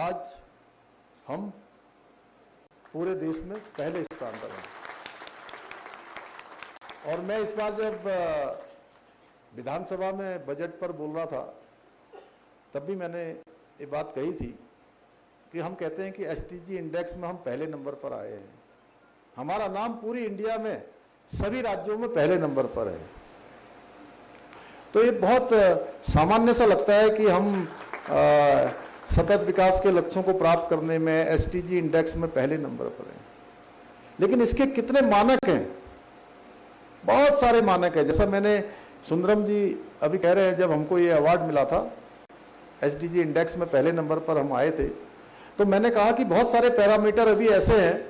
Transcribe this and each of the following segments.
आज हम पूरे देश में पहले स्थान पर हैं। और मैं इस बार जब विधानसभा में बजट पर बोल रहा था तब भी मैंने ये बात कही थी कि हम कहते हैं कि एसटीजी इंडेक्स में हम पहले नंबर पर आए हैं। हमारा नाम पूरी इंडिया में सभी राज्यों में पहले नंबर पर है। तो ये बहुत सामान्य सा लगता है कि हम सतत विकास के लक्ष्यों को प्राप्त करने में एसटीजी इंडेक्स में पहले नंबर पर हैं, लेकिन इसके कितने मानक हैं? बहुत सारे मानक हैं। जैसा मैंने सुंदरम जी अभी कह रहे हैं, जब हमको ये अवार्ड मिला था एसडीजी इंडेक्स में पहले नंबर पर हम आए थे, तो मैंने कहा कि बहुत सारे पैरामीटर अभी ऐसे हैं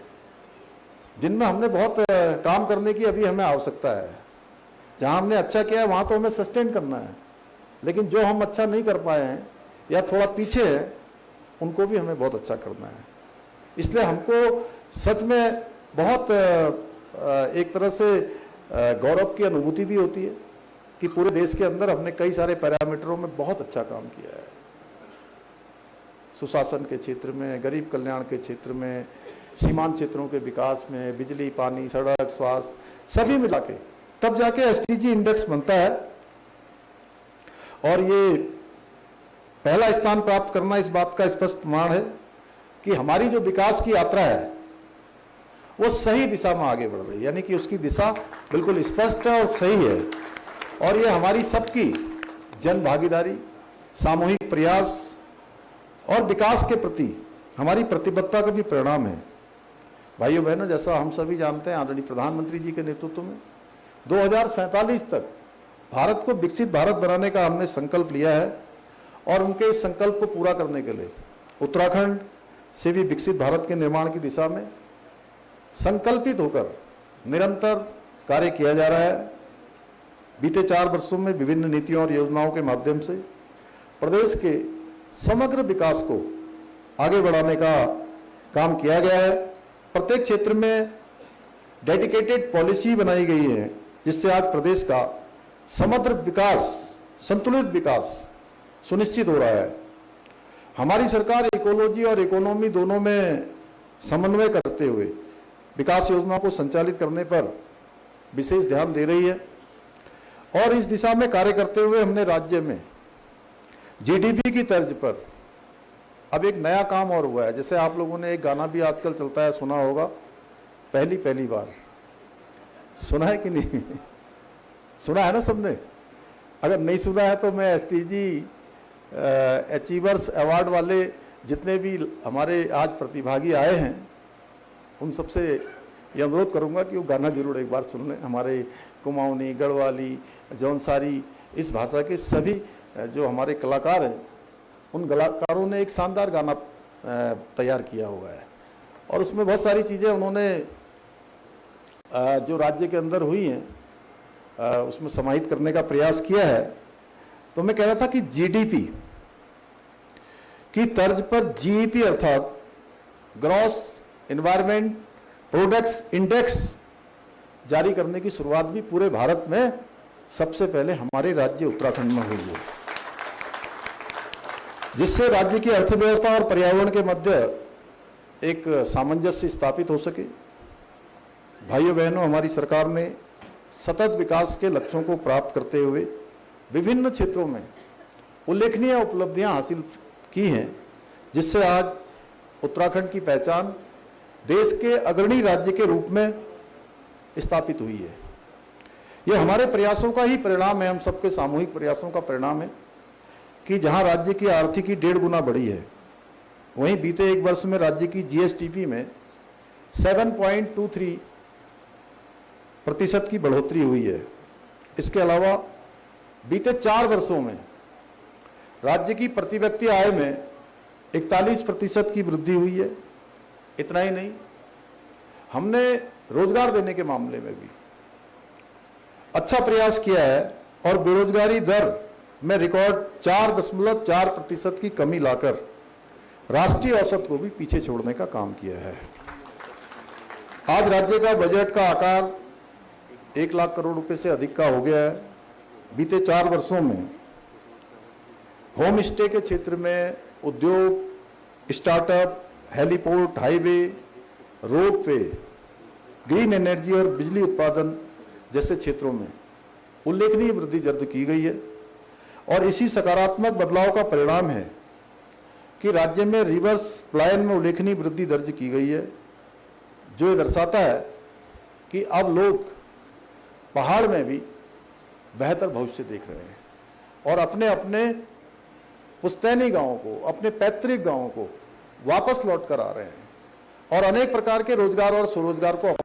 जिनमें हमने बहुत काम करने की अभी हमें आवश्यकता है। जहां हमने अच्छा किया है वहां तो हमें सस्टेन करना है, लेकिन जो हम अच्छा नहीं कर पाए हैं या थोड़ा पीछे है उनको भी हमें बहुत अच्छा करना है। इसलिए हमको सच में बहुत एक तरह से गौरव की अनुभूति भी होती है कि पूरे देश के अंदर हमने कई सारे पैरामीटरों में बहुत अच्छा काम किया है। सुशासन के क्षेत्र में, गरीब कल्याण के क्षेत्र में, सीमांत क्षेत्रों के विकास में, बिजली, पानी, सड़क, स्वास्थ्य सभी मिला के तब जाके एसटीजी इंडेक्स बनता है। और ये पहला स्थान प्राप्त करना इस बात का स्पष्ट प्रमाण है कि हमारी जो विकास की यात्रा है वो सही दिशा में आगे बढ़ रही है, यानी कि उसकी दिशा बिल्कुल स्पष्ट है और सही है। और ये हमारी सबकी जन भागीदारी, सामूहिक प्रयास और विकास के प्रति हमारी प्रतिबद्धता का भी परिणाम है। भाइयों बहनों, जैसा हम सभी जानते हैं, आदरणीय प्रधानमंत्री जी के नेतृत्व में 2047 तक भारत को विकसित भारत बनाने का हमने संकल्प लिया है। और उनके इस संकल्प को पूरा करने के लिए उत्तराखंड से भी विकसित भारत के निर्माण की दिशा में संकल्पित होकर निरंतर कार्य किया जा रहा है। बीते 4 वर्षों में विभिन्न नीतियों और योजनाओं के माध्यम से प्रदेश के समग्र विकास को आगे बढ़ाने का काम किया गया है। प्रत्येक क्षेत्र में डेडिकेटेड पॉलिसी बनाई गई है, जिससे आज प्रदेश का समग्र विकास, संतुलित विकास सुनिश्चित हो रहा है। हमारी सरकार इकोलॉजी और इकोनॉमी दोनों में समन्वय करते हुए विकास योजनाओं को संचालित करने पर विशेष ध्यान दे रही है। और इस दिशा में कार्य करते हुए हमने राज्य में जीडीपी की तर्ज पर अब एक नया काम और हुआ है। जैसे आप लोगों ने एक गाना भी आजकल चलता है, सुना होगा, पहली बार। सुना है कि नहीं? सुना है ना सबने? अगर नहीं सुना है तो मैं एसटीजी अचीवर्स अवार्ड वाले जितने भी हमारे आज प्रतिभागी आए हैं उन सबसे ये अनुरोध करूंगा कि वो गाना जरूर एक बार सुन लें। हमारे कुमाऊनी, गढ़वाली, जौनसारी, इस भाषा के सभी जो हमारे कलाकार हैं, उन कलाकारों ने एक शानदार गाना तैयार किया हुआ है। और उसमें बहुत सारी चीज़ें उन्होंने जो राज्य के अंदर हुई हैं उसमें समाहित करने का प्रयास किया है। तो मैं कह रहा था कि जीडीपी की तर्ज पर जीईपी अर्थात ग्रॉस इन्वायरमेंट प्रोडक्ट्स इंडेक्स जारी करने की शुरुआत भी पूरे भारत में सबसे पहले हमारे राज्य उत्तराखंड में हुई है, जिससे राज्य की अर्थव्यवस्था और पर्यावरण के मध्य एक सामंजस्य स्थापित हो सके। भाइयों बहनों, हमारी सरकार ने सतत विकास के लक्ष्यों को प्राप्त करते हुए विभिन्न क्षेत्रों में उल्लेखनीय उपलब्धियां हासिल की हैं, जिससे आज उत्तराखंड की पहचान देश के अग्रणी राज्य के रूप में स्थापित हुई है। यह हमारे प्रयासों का ही परिणाम है, हम सबके सामूहिक प्रयासों का परिणाम है कि जहां राज्य की आर्थिकी 1.5 गुना बढ़ी है, वहीं बीते 1 वर्ष में राज्य की जीएसटीपी में 7.23% की बढ़ोतरी हुई है। इसके अलावा बीते 4 वर्षों में राज्य की प्रति व्यक्ति आय में 41% की वृद्धि हुई है। इतना ही नहीं, हमने रोजगार देने के मामले में भी अच्छा प्रयास किया है और बेरोजगारी दर में रिकॉर्ड 4.4% की कमी लाकर राष्ट्रीय औसत को भी पीछे छोड़ने का काम किया है। आज राज्य का बजट का आकार 1 लाख करोड़ रुपए से अधिक का हो गया है। बीते 4 वर्षों में होम स्टे के क्षेत्र में, उद्योग, startup, heliport, highway, ropeway, green energy और बिजली उत्पादन जैसे क्षेत्रों में उल्लेखनीय वृद्धि दर्ज की गई है। और इसी सकारात्मक बदलाव का परिणाम है कि राज्य में रिवर्स पलायन में उल्लेखनीय वृद्धि दर्ज की गई है, जो ये दर्शाता है कि अब लोग पहाड़ में भी बेहतर भविष्य देख रहे हैं और अपने अपने पुश्तैनी गांवों को, अपने पैतृक गांवों को वापस लौट कर आ रहे हैं और अनेक प्रकार के रोजगार और स्वरोजगार को